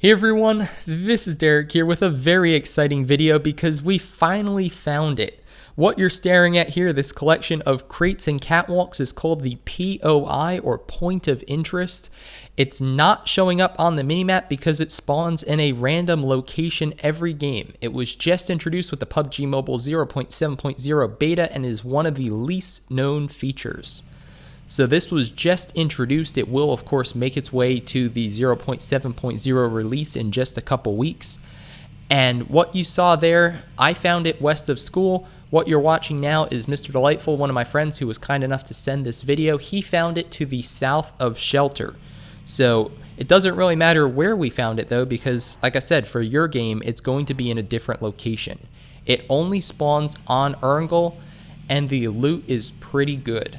Hey everyone, this is Derek here with a very exciting video because we finally found it. What you're staring at here, this collection of crates and catwalks, is called the POI, or Point of Interest. It's not showing up on the minimap because it spawns in a random location every game. It was just introduced with the PUBG Mobile 0.7.0 beta and is one of the least known features. So this was just introduced. It will, of course, make its way to the 0.7.0 release in just a couple weeks. And what you saw there, I found it west of school. What you're watching now is Mr. Delightful, one of my friends who was kind enough to send this video. He found it to the south of Shelter. So it doesn't really matter where we found it, though, because, like I said, for your game, it's going to be in a different location. It only spawns on Erangel, and the loot is pretty good.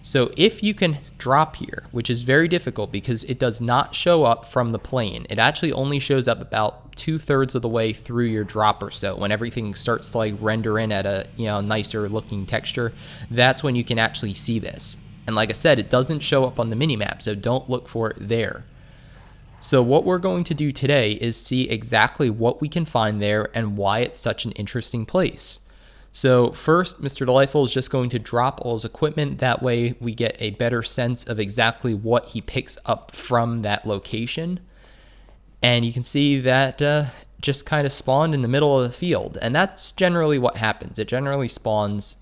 So if you can drop here, which is very difficult because it does not show up from the plane. It actually only shows up about 2/3 of the way through your drop or so. When everything starts to like render in at a nicer looking texture, that's when you can actually see this. And like I said, it doesn't show up on the minimap, so don't look for it there. So what we're going to do today is see exactly what we can find there and why it's such an interesting place. So first, Mr. Delightful is just going to drop all his equipment. That way we get a better sense of exactly what he picks up from that location. And you can see that just kind of spawned in the middle of the field. And that's generally what happens. It generally spawns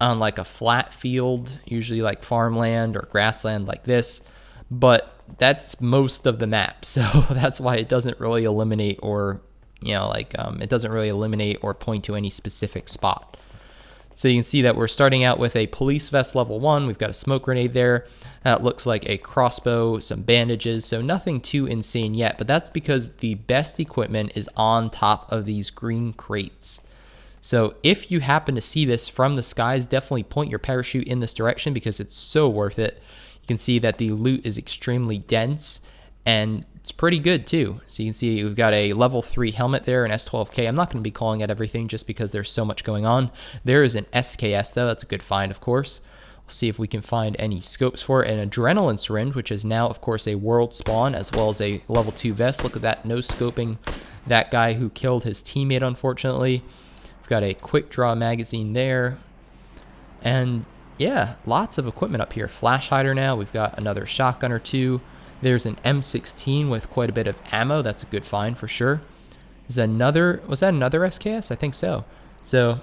on like a flat field, usually like farmland or grassland like this. But that's most of the map. So that's why it doesn't really eliminate or it doesn't really eliminate or point to any specific spot. So you can see that we're starting out with a police vest level 1. We've got a smoke grenade there. That looks like a crossbow, some bandages, so nothing too insane yet, but that's because the best equipment is on top of these green crates. So if you happen to see this from the skies, definitely point your parachute in this direction because it's so worth it. You can see that the loot is extremely dense and it's pretty good too. So you can see we've got a level 3 helmet there, an S12K. I'm not going to be calling out everything just because there's so much going on. There is an SKS though. That's a good find, of course. We'll see if we can find any scopes for it. An adrenaline syringe, which is now, of course, a world spawn, as well as a level 2 vest. Look at that, no scoping that guy who killed his teammate, unfortunately. We've got a quick draw magazine there. And yeah, lots of equipment up here. Flash hider now. We've got another shotgun or two. There's an M16 with quite a bit of ammo. That's a good find for sure. Was that another SKS? I think so. So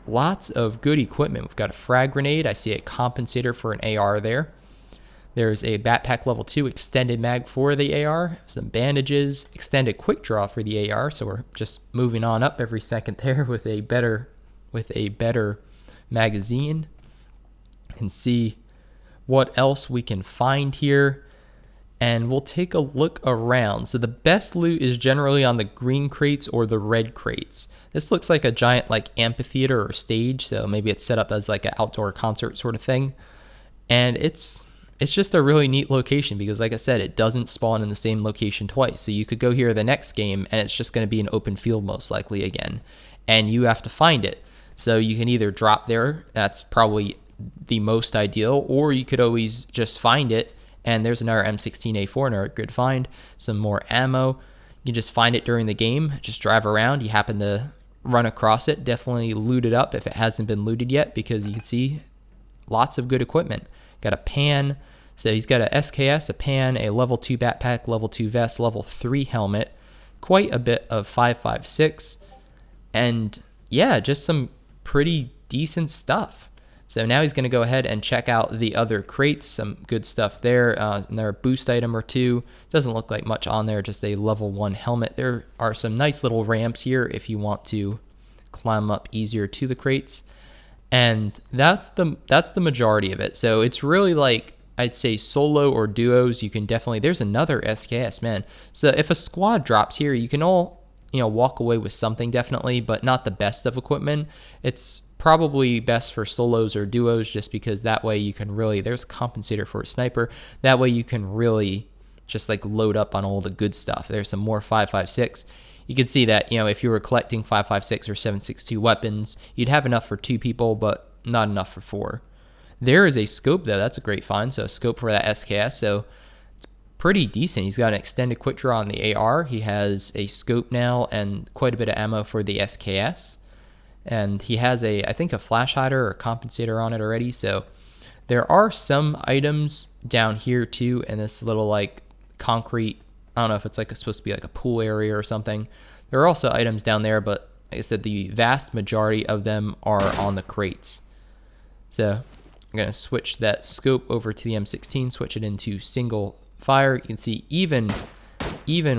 lots of good equipment. We've got a frag grenade. I see a compensator for an AR there. There's a backpack level 2 extended mag for the AR. Some bandages, extended quick draw for the AR. So we're just moving on up every second there with a better magazine. And see what else we can find here. And we'll take a look around. So the best loot is generally on the green crates or the red crates. This looks like a giant amphitheater or stage, so maybe it's set up as like an outdoor concert sort of thing. And it's just a really neat location because, like I said, it doesn't spawn in the same location twice. So you could go here the next game and it's just going to be an open field most likely again, and you have to find it. So you can either drop there, that's probably the most ideal, or you could always just find it. And there's another M16A4, another good find. Some more ammo. You can just find it during the game. Just drive around. You happen to run across it. Definitely loot it up if it hasn't been looted yet because you can see lots of good equipment. Got a pan. So he's got a SKS, a pan, a level 2 backpack, level 2 vest, level 3 helmet. Quite a bit of 5.56. And yeah, just some pretty decent stuff. So now he's going to go ahead and check out the other crates. Some good stuff there. Another boost item or two. Doesn't look like much on there, just a level 1 helmet. There are some nice little ramps here if you want to climb up easier to the crates. And that's the majority of it. So it's really like, I'd say solo or duos. You can definitely, there's another SKS, man. So if a squad drops here, you can all, walk away with something definitely, but not the best of equipment. It's probably best for solos or duos just because that way you can really, there's a compensator for a sniper. That way you can really just load up on all the good stuff. There's some more 5.56. You can see that, if you were collecting 5.56 or 7.62 weapons, you'd have enough for 2 people, but not enough for 4. There is a scope though. That's a great find. So a scope for that SKS. So it's pretty decent. He's got an extended quick draw on the AR. He has a scope now and quite a bit of ammo for the SKS. And he has I think a flash hider or compensator on it already. So there are some items down here too in this little like concrete, I don't know if it's like supposed to be like a pool area or something. There are also items down there, but like I said, the vast majority of them are on the crates. So I'm going to switch that scope over to the M16, switch it into single fire. You can see even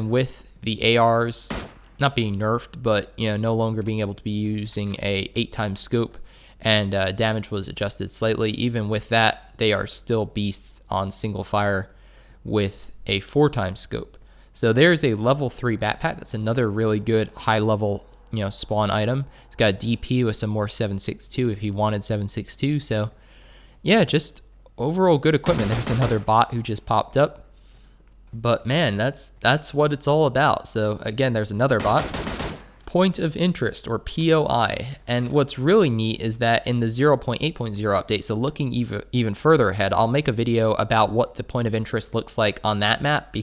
with the ARs not being nerfed, but no longer being able to be using a 8x scope, and damage was adjusted slightly. Even with that, they are still beasts on single fire with a 4x scope. So there's a level 3 backpack. That's another really good high level spawn item. It's got a DP with some more 7.62 if he wanted 7.62. So yeah, just overall good equipment. There's another bot who just popped up. But man, that's what it's all about. So again, there's another bot. Point of interest, or POI. And what's really neat is that in the 0.8.0 update, so looking even further ahead, I'll make a video about what the point of interest looks like on that map,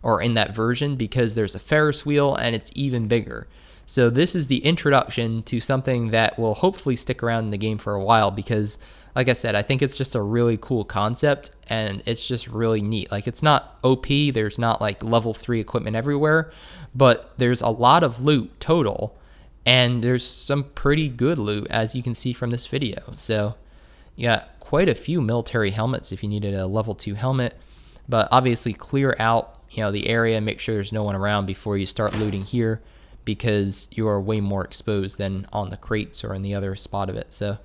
or in that version, because there's a Ferris wheel and it's even bigger. So this is the introduction to something that will hopefully stick around in the game for a while, because like I said, I think it's just a really cool concept and it's just really neat. Like, it's not OP, there's not like level 3 equipment everywhere, but there's a lot of loot total, and there's some pretty good loot as you can see from this video. So yeah, quite a few military helmets if you needed a level 2 helmet, but obviously clear out the area, make sure there's no one around before you start looting here, because you are way more exposed than on the crates or in the other spot of it. So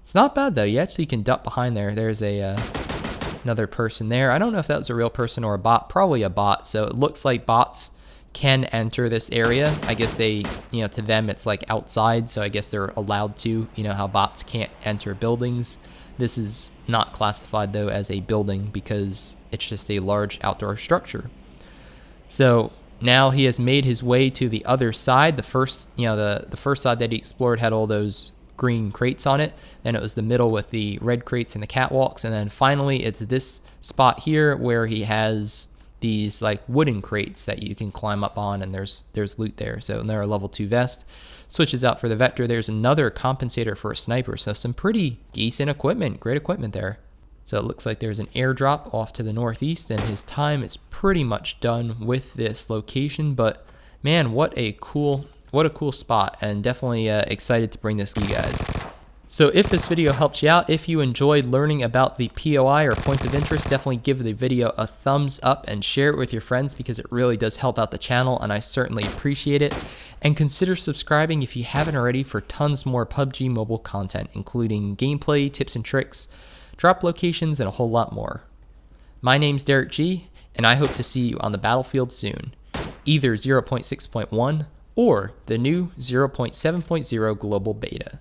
it's not bad though. You actually can duck behind there. There's another person there. I don't know if that was a real person or a bot. Probably a bot. So it looks like bots can enter this area. I guess they, to them it's like outside. So I guess they're allowed to, how bots can't enter buildings. This is not classified though as a building because it's just a large outdoor structure. So now he has made his way to the other side. The first, the first side that he explored had all those green crates on it. Then it was the middle with the red crates and the catwalks. And then finally it's this spot here where he has these like wooden crates that you can climb up on, and there's loot there. So they're a level 2 vest. Switches out for the Vector. There's another compensator for a sniper. So some pretty decent equipment, great equipment there. So it looks like there's an airdrop off to the northeast, and his time is pretty much done with this location. But man, what a cool spot, and definitely excited to bring this to you guys. So if this video helped you out, if you enjoyed learning about the POI or point of interest, definitely give the video a thumbs up and share it with your friends, because it really does help out the channel and I certainly appreciate it. And consider subscribing if you haven't already for tons more PUBG mobile content, including gameplay, tips and tricks, drop locations, and a whole lot more. My name's Derek G, and I hope to see you on the battlefield soon, either 0.6.1 or the new 0.7.0 global beta.